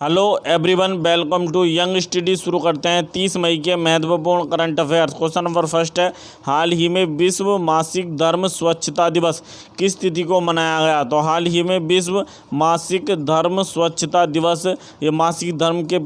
Hello everyone, welcome to young study. शुरू करते हैं 30 मई के महत्वपूर्ण current affairs. Question number first है, हाल ही में विश्व मासिक धर्म स्वच्छता दिवस किस तिथि को मनाया गया? तो हाल ही में विश्व मासिक धर्म स्वच्छता दिवस, ये मासिक धर्म के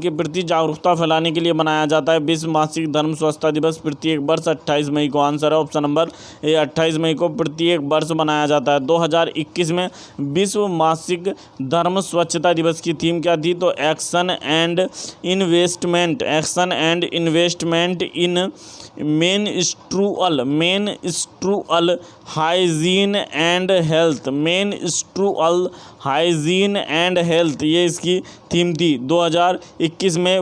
प्रति जागरूकता फैलाने के लिए मनाया जाता है। विश्व मासिक धर्म स्वच्छता दिवस प्रत्येक वर्ष 28 मई को, आंसर है ऑप्शन नंबर ए 28 मई को प्रत्येक वर्ष मनाया जाता है। 2021 में विश्व मासिक धर्म स्वच्छता दिवस की थीम क्या थी? तो action and investment in menstrual hygiene and health, ये इसकी थीम थी। 2021 में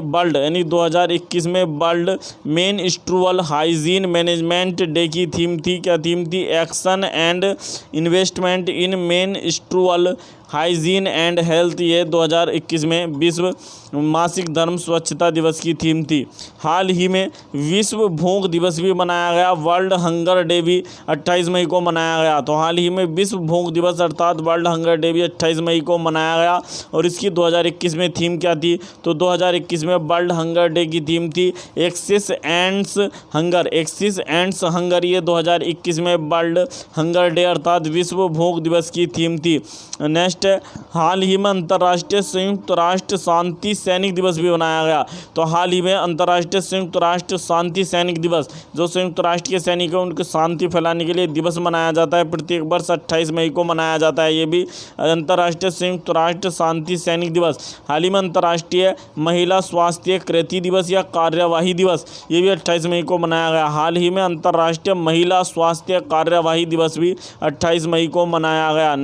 world menstrual hygiene management day की थीम थी। क्या थीम थी? Action and investment in menstrual hygiene and health, ये 2021 में विश्व मासिक धर्म स्वच्छता दिवस की थीम थी। हाल ही में विश्व भूख दिवस भी मनाया गया। वर्ल्ड हंगर डे भी 28 मई को मनाया गया। तो हाल ही में विश्व भूख दिवस अर्थात वर्ल्ड हंगर डे भी 28 मई को मनाया गया। और इसकी 2021 में थीम क्या थी? तो 2021 में वर्ल्ड हंगर डे की थीम थी एक्सिस एंड्स हंगर, ये 2021 में वर्ल्ड हंगर डे अर्थात विश्व भूख दिवस की थीम थी। नेक्स्ट है, हाल ही में अंतर्राष्ट्रीय संयुक्त राष्ट्र शांति सैनिक दिवस भी मनाया गया। तो हाल ही में अंतर्राष्ट्रीय संयुक्त राष्ट्र शांति सैनिक दिवस, जो संयुक्त राष्ट्र के सैनिक हैं उनकी शांति फैलाने के लिए दिवस मनाया जाता है। प्रत्येक वर्ष 28 मई को मनाया जाता है। ये भी अंतर्राष्ट्रीय संयुक्त राष्ट्र शांति सैनिक दिवस। हाल ही में अंतर्राष्ट्रीय महिला स्वास्थ्य कृति दिवस या कार्यवाही दिवस, ये भी 28 मई को मनाया गया। हाल ही में अंतर्राष्ट्रीय महिला स्वास्थ्य कार्यवाही दिवस भी 28 मई को मनाया गया।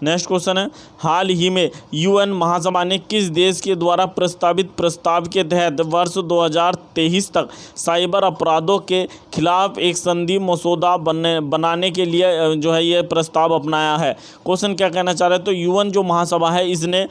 नेक्स्ट क्वेश्चन है, हाल ही में यूएन महासभा ने किस देश के द्वारा प्रस्तावित प्रस्ताव के तहत वर्ष 2023 तक साइबर अपराधों के खिलाफ एक संधि मसौदा बनाने के लिए जो है ये प्रस्ताव अपनाया है? क्वेश्चन क्या कहना चाह रहे हैं? तो यूएन जो महासभा है, इसने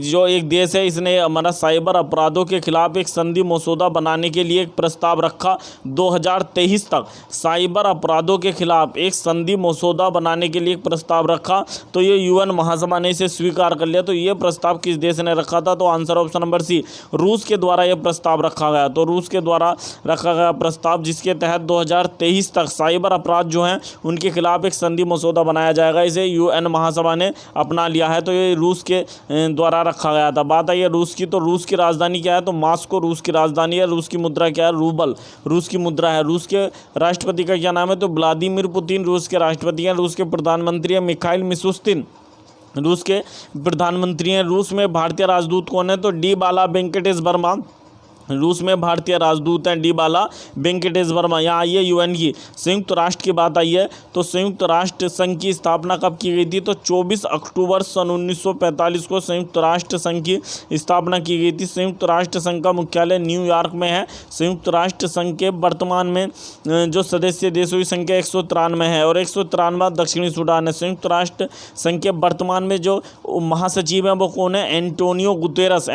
जो एक देश है, इसने हमारा साइबर अपराधों के खिलाफ एक संधि मसौदा बनाने के लिए एक प्रस्ताव रखा। 2023 तक साइबर अपराधों के खिलाफ एक संधि मसौदा बनाने के लिए एक प्रस्ताव रखा। तो ये यूएन महासभा ने इसे स्वीकार कर लिया। तो ये प्रस्ताव किस देश ने रखा था? तो आंसर ऑप्शन नंबर सी, रूस के द्वारा यह प्रस्ताव रखा गया। तो रूस के द्वारा रखा गया प्रस्ताव, जिसके तहत 2023 तक साइबर अपराध जो हैं उनके खिलाफ एक संधि मसौदा बनाया जाएगा। इसे यूएन महासभा ने अपना लिया है। तो ये रूस के द्वारा रखा गया था। बात आई है रूस की, तो रूस की राजधानी क्या है? तो मॉस्को रूस की राजधानी है। रूस की मुद्रा क्या है? रूबल रूस की मुद्रा है। रूस के राष्ट्रपति का क्या नाम है? तो व्लादिमीर पुतिन रूस के राष्ट्रपति हैं। रूस के प्रधानमंत्री हैं मिखाइल मिशुस्तिन, रूस के प्रधानमंत्री हैं। रूस में भारतीय राजदूत कौन है? तो डी बाला वेंकटेश वर्मा, रूस में भारतीय राजदूत हैं डी बाला वेंकटेश वर्मा। यहाँ आइए यूएन की संयुक्त राष्ट्र की बात आई है। तो संयुक्त राष्ट्र संघ की स्थापना कब की गई थी? तो 24 अक्टूबर सन 1945 को संयुक्त राष्ट्र संघ की स्थापना की गई थी। संयुक्त राष्ट्र संघ का मुख्यालय न्यूयॉर्क में है। संयुक्त राष्ट्र संघ के वर्तमान में जो सदस्य देशों की संख्या 193 है और 193वां दक्षिणी सूडान है। संयुक्त राष्ट्र संघ के वर्तमान में जो महासचिव हैं वो कौन है? एंटोनियो गुतेरस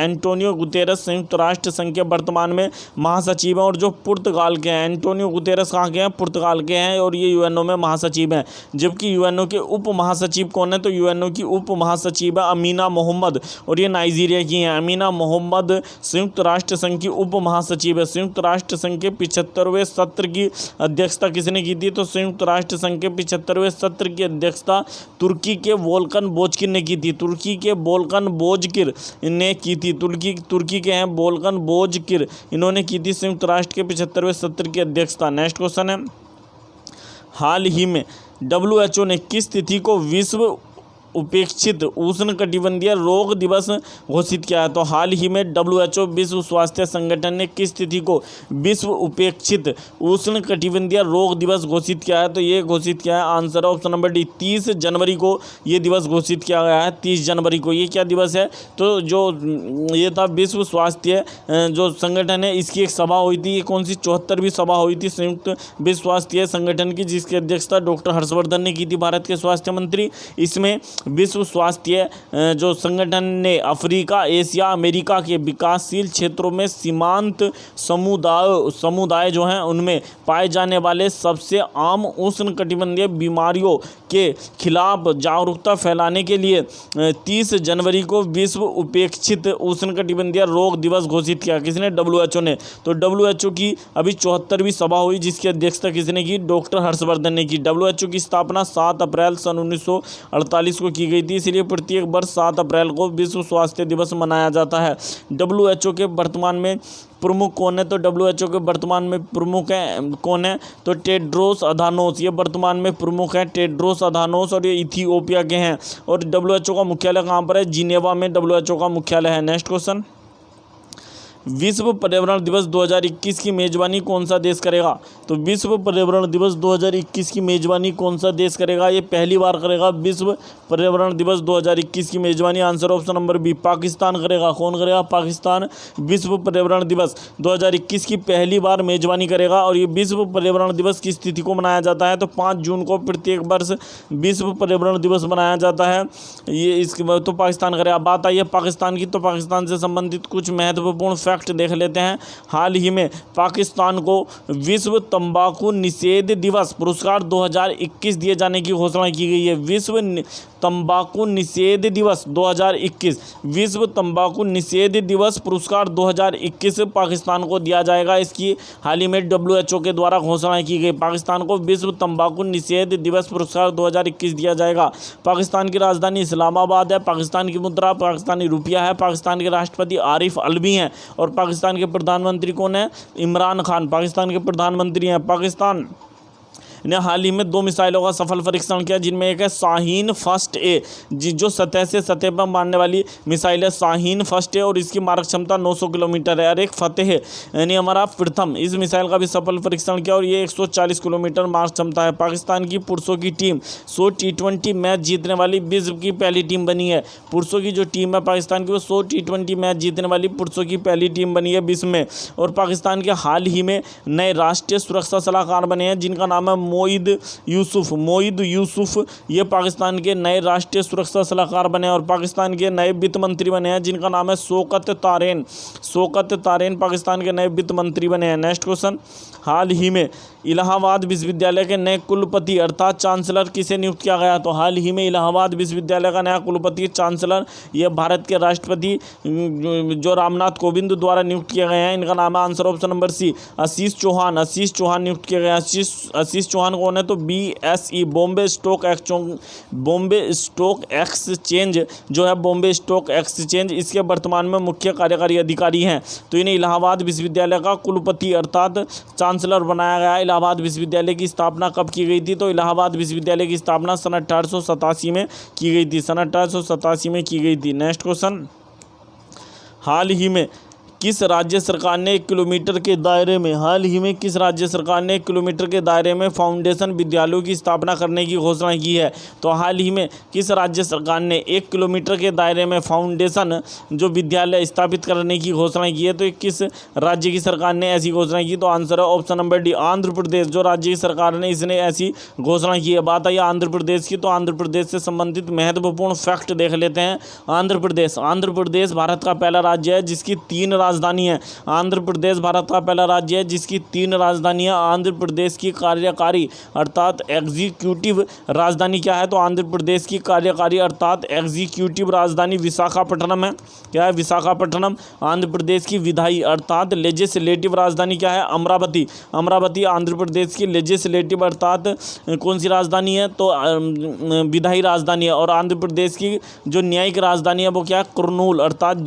संयुक्त राष्ट्र संघ के वर्तमान में महासचिव हैं। और जो पुर्तगाल के हैं, एंटोनियो गुतेरस कहाँ के हैं? पुर्तगाल के हैं और ये यूएनओ में महासचिव हैं। जबकि यूएनओ के उप महासचिव कौन है? तो यूएनओ की उप महासचिव है अमीना मोहम्मद और ये नाइजीरिया की हैं। अमीना मोहम्मद संयुक्त राष्ट्र संघ की उप महासचिव है। संयुक्त राष्ट्र संघ के 75वें सत्र की अध्यक्षता किसने की थी? तो संयुक्त राष्ट्र संघ के 75वें सत्र की अध्यक्षता तुर्की के वोल्कन बोजकिर ने की थी। तुर्की के हैं वोल्कन बोजकिर, इन्होंने की थी संयुक्त राष्ट्र के 75वें सत्र की अध्यक्षता। नेक्स्ट क्वेश्चन है, हाल ही में WHO ने किस तिथि को विश्व उपेक्षित उष्णकटिबंधीय रोग दिवस घोषित किया है? तो हाल ही में WHO विश्व स्वास्थ्य संगठन ने किस तिथि को विश्व उपेक्षित उष्णकटिबंधीय रोग दिवस घोषित किया है? तो ये घोषित किया है, आंसर ऑप्शन नंबर डी, 30 जनवरी को ये दिवस घोषित किया गया है। 30 जनवरी को ये क्या दिवस है? तो जो ये था विश्व स्वास्थ्य जो संगठन है, इसकी एक सभा हुई थी। ये कौन सी? 74वीं सभा हुई थी संयुक्त विश्व स्वास्थ्य संगठन की, जिसकी अध्यक्षता डॉक्टर हर्षवर्धन ने की थी, भारत के स्वास्थ्य मंत्री। इसमें विश्व स्वास्थ्य जो संगठन ने अफ्रीका, एशिया, अमेरिका के विकासशील क्षेत्रों में सीमांत समुदाय जो हैं उनमें पाए जाने वाले सबसे आम उष्णकटिबंधीय बीमारियों के खिलाफ जागरूकता फैलाने के लिए 30 जनवरी को विश्व उपेक्षित उष्णकटिबंधीय रोग दिवस घोषित किया। किसने? WHO ने। तो WHO की अभी 74वीं सभा हुई, जिसकी अध्यक्षता किसने की? डॉक्टर हर्षवर्धन ने की। WHO की स्थापना 7 अप्रैल सन 1948 को की गई थी, इसलिए प्रत्येक वर्ष 7 अप्रैल को विश्व स्वास्थ्य दिवस मनाया जाता है। WHO के वर्तमान में प्रमुख कौन है? तो WHO के वर्तमान में प्रमुख हैं कौन है? तो टेड्रोस अधानोस, ये वर्तमान में प्रमुख हैं टेड्रोस अधानोस, और ये इथियोपिया के हैं। और WHO का मुख्यालय कहाँ पर है? जिनेवा में WHO का मुख्यालय है। नेक्स्ट क्वेश्चन, विश्व पर्यावरण दिवस 2021 की मेजबानी कौन सा देश करेगा? तो विश्व पर्यावरण दिवस 2021 की मेजबानी कौन सा देश करेगा? ये पहली बार करेगा विश्व पर्यावरण दिवस 2021 की मेजबानी। Answer option number B, Pakistan करेगा। कौन करेगा? पाकिस्तान विश्व पर्यावरण दिवस 2021 की पहली बार मेजबानी करेगा। और ये विश्व पर्यावरण दिवस किस तिथि को मनाया जाता है? तो 5 जून को प्रत्येक वर्ष विश्व पर्यावरण दिवस मनाया जाता है। ये इसके तो पाकिस्तान करेगा। बात आई है पाकिस्तान की, तो पाकिस्तान से संबंधित कुछ महत्वपूर्ण फैक्ट देख लेते हैं। हाल ही में पाकिस्तान को विश्व तंबाकू निषेध दिवस पुरस्कार 2021 दिए जाने की घोषणा की गई है। विश्व तंबाकू निषेध दिवस 2021, विश्व तंबाकू निषेध दिवस पुरस्कार 2021 पाकिस्तान को दिया जाएगा। इसकी हाल ही में WHO के द्वारा घोषणा की गई। पाकिस्तान को विश्व तंबाकू निषेध दिवस पुरस्कार 2021 दिया जाएगा। पाकिस्तान की राजधानी इस्लामाबाद है। पाकिस्तान की मुद्रा पाकिस्तानी रुपया है। पाकिस्तान के राष्ट्रपति आरिफ अलवी हैं। और पाकिस्तान के प्रधानमंत्री कौन है? इमरान खान पाकिस्तान के प्रधानमंत्री हैं। पाकिस्तान ने हाल ही में 2 मिसाइलों का सफल परीक्षण किया, जिनमें एक है शाहीन फर्स्ट ए, जो सतह से सतह पर मारने वाली मिसाइल है शाहीन फर्स्ट ए, और इसकी मारक क्षमता 900 किलोमीटर है। और एक फतेह यानी हमारा प्रथम, इस मिसाइल का भी सफल परीक्षण किया और ये 140 किलोमीटर मारक क्षमता है। पाकिस्तान की पुरुषों की टीम 100 T20 मैच जीतने वाली विश्व की पहली टीम बनी है। पुरुषों की जो टीम है पाकिस्तान की, वो 100 T20 मैच जीतने वाली पुरुषों की पहली टीम बनी है विश्व में। और पाकिस्तान के हाल ही में नए राष्ट्रीय सुरक्षा सलाहकार बने हैं, जिनका नाम है मोईद यूसुफ। ये पाकिस्तान के नए राष्ट्रीय सुरक्षा सलाहकार बने हैं। और पाकिस्तान के नए वित्त मंत्री बने हैं, जिनका नाम है शौकत तारेन पाकिस्तान के नए वित्त मंत्री बने हैं। नेक्स्ट क्वेश्चन, हाल ही में इलाहाबाद विश्वविद्यालय के नए कुलपति अर्थात चांसलर किसे नियुक्त किया गया? तो हाल ही में इलाहाबाद विश्वविद्यालय का नया कुलपति चांसलर ये भारत के राष्ट्रपति जो रामनाथ कोविंद द्वारा नियुक्त किए गए हैं। इनका नाम है आंसर ऑप्शन नंबर सी, आशीष चौहान नियुक्त किए गए हैं। आशीष चौहान कौन है? तो BSE बॉम्बे स्टॉक एक्सचेंज जो है, बॉम्बे स्टॉक एक्सचेंज, इसके वर्तमान में मुख्य कार्यकारी अधिकारी हैं। तो इन्हें इलाहाबाद विश्वविद्यालय का कुलपति अर्थात चांसलर बनाया गया। इलाहाबाद विश्वविद्यालय की स्थापना कब की गई थी? तो इलाहाबाद विश्वविद्यालय की स्थापना सन 1887 में की गई थी। सन 1887 में की गई थी। नेक्स्ट क्वेश्चन, हाल ही में किस राज्य सरकार ने 1 किलोमीटर के दायरे में फाउंडेशन विद्यालयों की स्थापना करने की घोषणा की है? तो हाल ही में किस राज्य सरकार ने 1 किलोमीटर के दायरे में फाउंडेशन जो विद्यालय स्थापित करने की घोषणा की है? तो किस राज्य की सरकार ने ऐसी घोषणा की? तो आंसर है option number D, Andhra Pradesh. जो राज्य की सरकार ने इसने ऐसी घोषणा की है। बात आई आंध्र प्रदेश की, तो आंध्र प्रदेश से संबंधित महत्वपूर्ण फैक्ट देख लेते हैं। आंध्र प्रदेश भारत का पहला राज्य है जिसकी 3 राजधानी है। आंध्र प्रदेश भारत का पहला राज्य है जिसकी 3 राजधानी है। आंध्र प्रदेश की कार्यकारी अर्थात एग्जीक्यूटिव राजधानी क्या है? तो आंध्र प्रदेश की कार्यकारी अर्थात एग्जीक्यूटिव राजधानी विशाखापट्टनम है। क्या है? विशाखापट्टनम। आंध्र प्रदेश की विधायी अर्थात लेजिस्लेटिव राजधानी क्या है? अमरावती आंध्र प्रदेश की लेजिस्लेटिव अर्थात कौन सी राजधानी है? तो विधायी राजधानी है। और आंध्र प्रदेश की जो न्यायिक राजधानी है वो क्या है? कुर्नूल अर्थात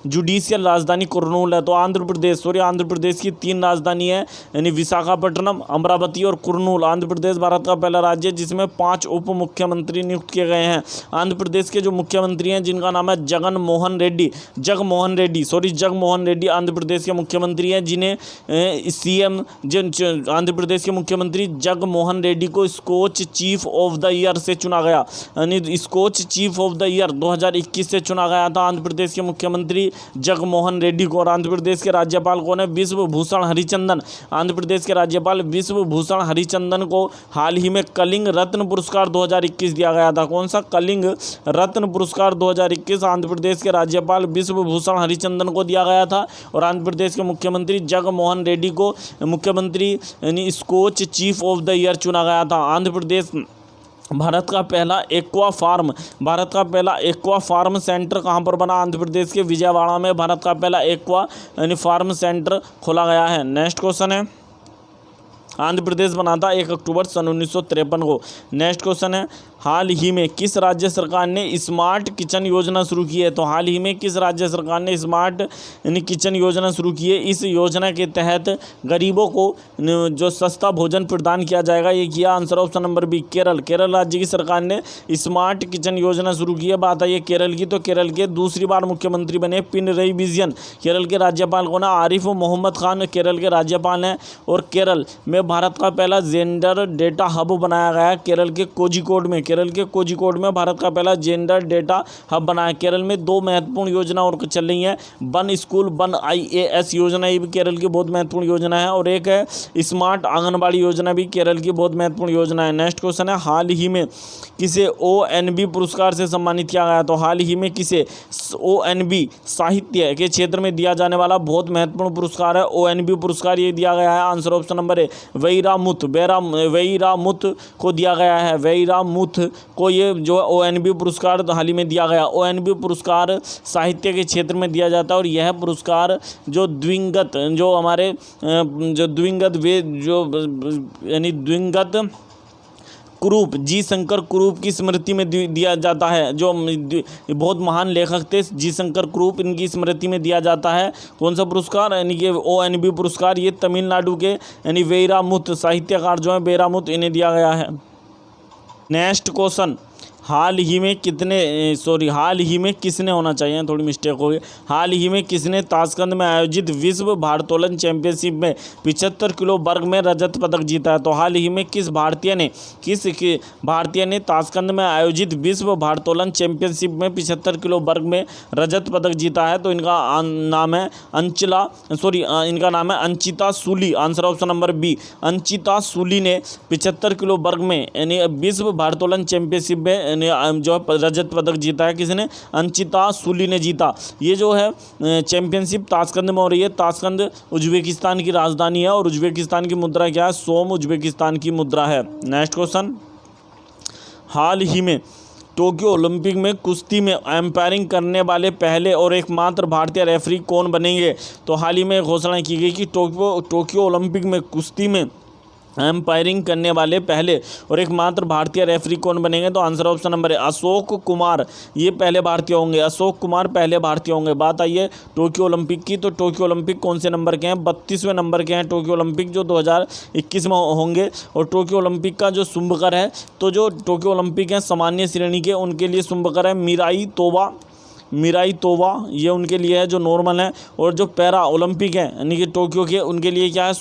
जुडिशियल राजधानी कुर्नूल है। तो आंध्र प्रदेश की 3 राजधानी है, यानी विशाखापट्टनम, अमरावती और कुर्नूल। आंध्र प्रदेश भारत का पहला राज्य है जिसमें 5 उप मुख्यमंत्री नियुक्त किए गए हैं। आंध्र प्रदेश के जो मुख्यमंत्री हैं जिनका नाम है जगनमोहन रेड्डी आंध्र प्रदेश के मुख्यमंत्री हैं, जिन्हें CM आंध्र प्रदेश के मुख्यमंत्री जगनमोहन रेड्डी को Skoch chief of the year से चुना गया, यानी Skoch chief of the year 2021 से चुना गया था आंध्र प्रदेश के मुख्यमंत्री जगनमोहन रेड्डी को। और आंध्र प्रदेश के राज्यपाल कौन है? विश्व भूषण हरिचंदन। आंध्र प्रदेश के राज्यपाल विश्व भूषण हरिचंदन को हाल ही में कलिंग रत्न पुरस्कार 2021 दिया गया था। कौन सा? कलिंग रत्न पुरस्कार 2021 आंध्र प्रदेश के राज्यपाल विश्व भूषण हरिचंदन को दिया गया था। और आंध्र प्रदेश के मुख्यमंत्री जगनमोहन रेड्डी को मुख्यमंत्री यानी Skoch chief of the year चुना गया था। आंध्र प्रदेश भारत का पहला एक्वा फार्म सेंटर कहाँ पर बना? आंध्र प्रदेश के विजयवाड़ा में भारत का पहला एक्वा यानी फार्म सेंटर खोला गया है। नेक्स्ट क्वेश्चन है, आंध्र प्रदेश बना था 1 अक्टूबर सन 1953 को। नेक्स्ट क्वेश्चन है, हाल ही में किस राज्य सरकार ने स्मार्ट किचन योजना शुरू की है? तो हाल ही में किस राज्य सरकार ने स्मार्ट यानी किचन योजना शुरू की है? इस योजना के तहत गरीबों को जो सस्ता भोजन प्रदान किया जाएगा, ये किया। Answer option number B Kerala. Kerala राज्य की सरकार ने स्मार्ट किचन योजना शुरू की है। बात आई है केरल की, तो केरल के दूसरी बार मुख्यमंत्री बने पिनरई विजयन। केरल के राज्यपाल कौन है? आरिफ मोहम्मद खान केरल के राज्यपाल हैं। और केरल में भारत का पहला जेंडर डेटा हब बनाया गया है केरल के कोझिकोड में। केरल के कोझिकोड में भारत का पहला जेंडर डेटा हब बना है। केरल में 2 महत्वपूर्ण योजना और चल रही हैं, वन स्कूल वन IAS योजना, ये भी केरल की बहुत महत्वपूर्ण योजना है। और एक है स्मार्ट आंगनबाड़ी योजना, भी केरल की बहुत महत्वपूर्ण योजना है। नेक्स्ट क्वेश्चन है, हाल ही में किसे ONB पुरस्कार से सम्मानित किया गया? तो हाल ही में किसे ONB साहित्य के क्षेत्र में दिया जाने वाला बहुत महत्वपूर्ण पुरस्कार है ONB पुरस्कार, ये दिया गया है। आंसर ऑप्शन नंबर है वैरामुथ को दिया गया है। वैरामुथ को ये जो ONB पुरस्कार हाल ही में दिया गया। ONB पुरस्कार साहित्य के क्षेत्र में दिया जाता है। और यह पुरस्कार जो द्विंगत कुरूप जी शंकर कुरूप की स्मृति में दिया जाता है। जो बहुत महान लेखक थे जी शंकर कुरूप, इनकी स्मृति में दिया जाता है। कौन सा पुरस्कार? यानी कि ONB पुरस्कार। ये तमिलनाडु के यानी वैरामुथ साहित्यकार जो है वैरामुथ, इन्हें दिया गया है। नेक्स्ट क्वेश्चन, हाल ही में किसने होना चाहिए, थोड़ी मिस्टेक हो गई। हाल ही में किसने ताशकंद में आयोजित विश्व भारोत्तोलन चैंपियनशिप में 75 किलो वर्ग में रजत पदक जीता है? तो हाल ही में किस भारतीय ने ताशकंद में आयोजित विश्व भारोत्तोलन चैंपियनशिप में 75 किलो वर्ग में रजत पदक जीता है? तो इनका नाम है अंचिता सूली। Answer option number B, Anchita सूली ने 75 किलो वर्ग में यानी विश्व भारोत्तोलन चैंपियनशिप में जो रजत पदक जीता है। किसने? अंचिता सूली ने जीता। ये जो है चैंपियनशिप ताशकंद में हो रही है। ताशकंद उज्बेकिस्तान की राजधानी है। और उज्बेकिस्तान की मुद्रा क्या है? सोम उज्बेकिस्तान की मुद्रा है। नेक्स्ट क्वेश्चन, हाल ही में टोक्यो ओलंपिक में कुश्ती में एम्पायरिंग करने वाले पहले और एकमात्र भारतीय रेफरी कौन बनेंगे? तो हाल ही में घोषणा की गई कि टोक्यो ओलंपिक में कुश्ती में एम्पायरिंग करने वाले पहले और एकमात्र भारतीय रेफरी कौन बनेंगे? तो आंसर ऑप्शन नंबर है अशोक कुमार, ये पहले भारतीय होंगे। अशोक कुमार पहले भारतीय होंगे। बात आई है टोक्यो ओलंपिक की, तो टोक्यो ओलंपिक कौन से नंबर के हैं? 32वें नंबर के हैं टोक्यो ओलंपिक, जो 2021 में होंगे। और टोक्यो ओलंपिक का जो शुंभकर है, तो जो टोक्यो ओलंपिक हैं सामान्य श्रेणी के, उनके लिए शुंभकर है मिराई तोवा, ये उनके लिए है जो नॉर्मल है। और जो पैरा ओलंपिक है यानी कि टोक्यो के, उनके लिए क्या है?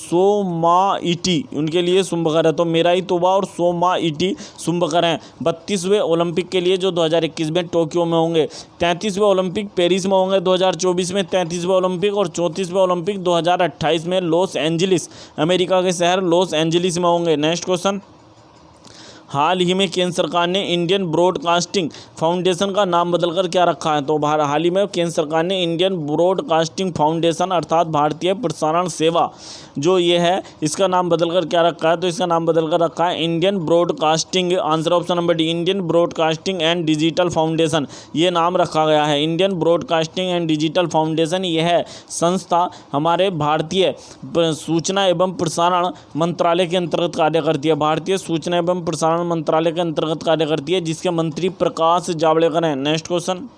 सोमाइटी, उनके लिए शुंभकर है। तो मिराई तोवा और सोमाइटी शुंभकर हैं 32वें ओलंपिक के लिए, जो 2021 में टोक्यो में होंगे। 33वें ओलंपिक पेरिस में होंगे 2024 में 33वें ओलंपिक। और 34वें ओलंपिक 2028 में लॉस एंजलिस, अमेरिका के शहर लॉस एंजलिस में होंगे। नेक्स्ट क्वेश्चन, हाल ही में केंद्र सरकार ने इंडियन ब्रॉडकास्टिंग फाउंडेशन का नाम बदलकर क्या रखा है? तो हाल ही में केंद्र सरकार ने इंडियन ब्रॉडकास्टिंग फाउंडेशन अर्थात भारतीय प्रसारण सेवा जो ये है, इसका नाम बदलकर क्या रखा है? तो इसका नाम बदलकर रखा है Indian broadcasting, answer option number D, Indian broadcasting and digital foundation, ये नाम रखा गया है। Indian broadcasting and digital foundation, यह संस्था हमारे भारतीय सूचना एवं प्रसारण मंत्रालय के अंतर्गत कार्य करती है। भारतीय सूचना एवं प्रसारण मंत्रालय के अंतर्गत कार्य करती है, जिसके मंत्री प्रकाश जावड़ेकर हैं। नेक्स्ट क्वेश्चन,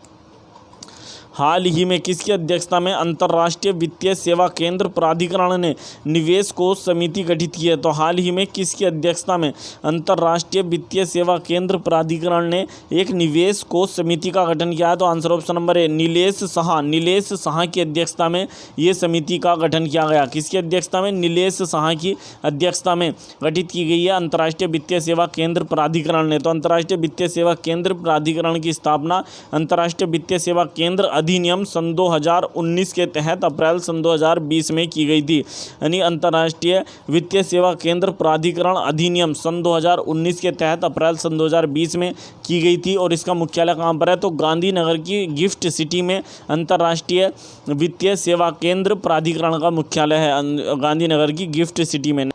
हाल ही में किसकी अध्यक्षता में अंतर्राष्ट्रीय वित्तीय सेवा केंद्र प्राधिकरण ने निवेश कोष समिति गठित की है? तो हाल ही में किसकी अध्यक्षता में अंतर्राष्ट्रीय वित्तीय सेवा केंद्र प्राधिकरण ने एक निवेश कोष समिति का गठन किया है? तो आंसर ऑप्शन नंबर है नीलेश साहा की अध्यक्षता में ये समिति का गठन किया गया। किसकी अध्यक्षता में? नीलेश साहा की अध्यक्षता में गठित की गई है अंतर्राष्ट्रीय वित्तीय सेवा केंद्र प्राधिकरण ने। तो अंतर्राष्ट्रीय वित्तीय सेवा केंद्र प्राधिकरण की स्थापना अंतर्राष्ट्रीय वित्तीय सेवा केंद्र अधिनियम सन 2019 के तहत अप्रैल सन 2020 में की गई थी। यानी अंतर्राष्ट्रीय वित्तीय सेवा केंद्र प्राधिकरण अधिनियम सन 2019 के तहत अप्रैल सन 2020 में की गई थी। और इसका मुख्यालय कहाँ पर है? तो गांधीनगर की गिफ्ट सिटी में अंतर्राष्ट्रीय वित्तीय सेवा केंद्र प्राधिकरण का मुख्यालय है, गांधीनगर की गिफ्ट सिटी में।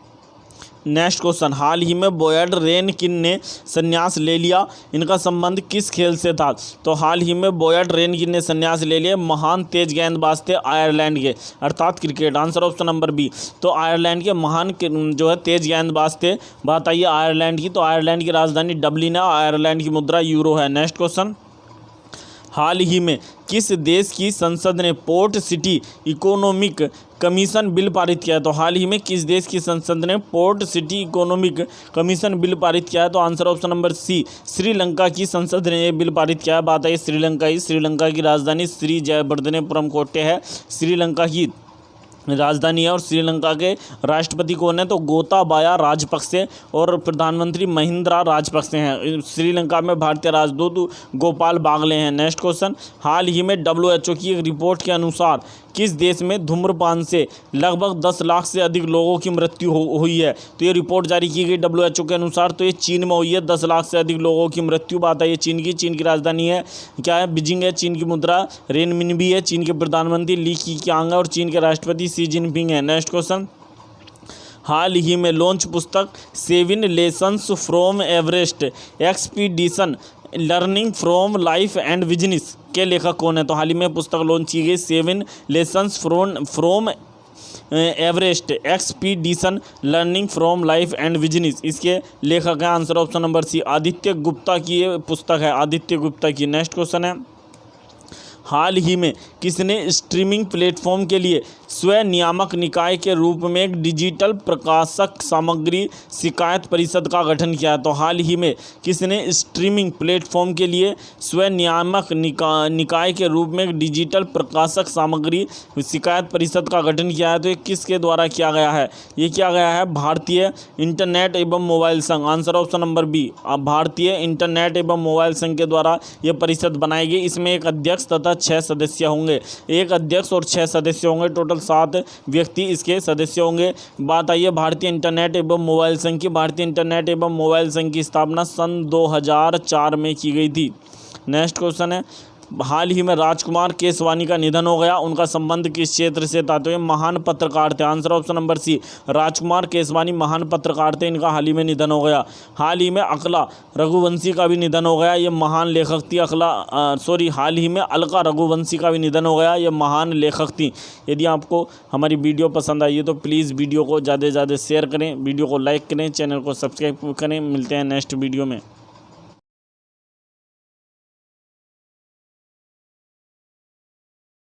नेक्स्ट क्वेश्चन, हाल ही में बॉयड रेनकिन ने संन्यास ले लिया, इनका संबंध किस खेल से था? तो हाल ही में बॉयड रेनकिन ने संन्यास ले लिया, महान तेज गेंदबाज थे आयरलैंड के, अर्थात cricket. Answer option number B. तो आयरलैंड के महान जो है तेज गेंदबाज थे। बात आई है आयरलैंड की, तो आयरलैंड की राजधानी डबलिन है, आयरलैंड की मुद्रा यूरो है। नेक्स्ट क्वेश्चन, हाल ही में किस देश की संसद ने port city economic commission bill पारित किया है? तो हाल ही में किस देश की संसद ने port city economic commission bill पारित किया है? तो answer option number C, Sri Lanka की संसद ने यह बिल पारित किया है। बात है श्रीलंका की राजधानी श्री जयवर्धनेपुरम कोटे है, श्रीलंका की राजधानी है। और श्रीलंका के राष्ट्रपति कौन है? तो गोताबाया राजपक्षे और प्रधानमंत्री महिंद्रा राजपक्षे हैं। श्रीलंका में भारतीय राजदूत गोपाल बागले हैं। नेक्स्ट क्वेश्चन, हाल ही में WHO की एक रिपोर्ट के अनुसार किस देश में धूम्रपान से लगभग 10 लाख से अधिक लोगों की मृत्यु हुई है? तो ये रिपोर्ट जारी की गई WHO के अनुसार, तो ये चीन में हुई है, 10 लाख से अधिक लोगों की मृत्यु। बात है ये चीन की राजधानी है क्या है? बीजिंग है। चीन की मुद्रा रेनमिनबी है। चीन के प्रधानमंत्री ली कीqiang है और चीन के राष्ट्रपति शी जिनपिंग है। नेक्स्ट क्वेश्चन, हाल ही में लॉन्च पुस्तक 7 lessons from Everest expedition learning from life and business के लेखक कौन है? तो हाल ही में पुस्तक लॉन्च की गई 7 lessons from Everest expedition learning from life and business, इसके लेखक हैं। Answer option number C, Aditya Gupta की ये पुस्तक है, आदित्य गुप्ता की। नेक्स्ट क्वेश्चन है, हाल ही में किसने स्ट्रीमिंग प्लेटफॉर्म के लिए स्वनियामक निकाय के रूप में एक डिजिटल प्रकाशक सामग्री शिकायत परिषद का गठन किया है? तो हाल ही में किसने स्ट्रीमिंग प्लेटफॉर्म के लिए स्वनियामक निकाय के रूप में एक डिजिटल प्रकाशक सामग्री शिकायत परिषद का गठन किया है? तो ये किसके द्वारा किया गया है? ये किया गया है भारतीय इंटरनेट एवं मोबाइल संघ। आंसर ऑप्शन नंबर बी, भारतीय इंटरनेट एवं मोबाइल संघ के द्वारा ये परिषद बनाई गई। इसमें एक अध्यक्ष तथा 6 सदस्य होंगे, एक अध्यक्ष और 6 सदस्य होंगे, टोटल 7 व्यक्ति इसके सदस्य होंगे। बात आई है भारतीय इंटरनेट एवं मोबाइल संघ की। भारतीय इंटरनेट एवं मोबाइल संघ की स्थापना सन 2004 में की गई थी। नेक्स्ट क्वेश्चन है, हाल ही में राजकुमार केसवानी का निधन हो गया, उनका संबंध किस क्षेत्र से था? तो ये महान पत्रकार थे। आंसर ऑप्शन नंबर सी, राजकुमार केसवानी महान पत्रकार थे, इनका हाल ही में निधन हो गया। हाल ही में अकला रघुवंशी का भी निधन हो गया, ये महान लेखक थी। हाल ही में अलका रघुवंशी का भी निधन हो गया, ये महान लेखक थी। यदि आपको हमारी वीडियो पसंद आई है तो प्लीज़ वीडियो को ज़्यादा से ज़्यादा शेयर करें, वीडियो को लाइक करें, चैनल को सब्सक्राइब करें। मिलते हैं नेक्स्ट वीडियो में।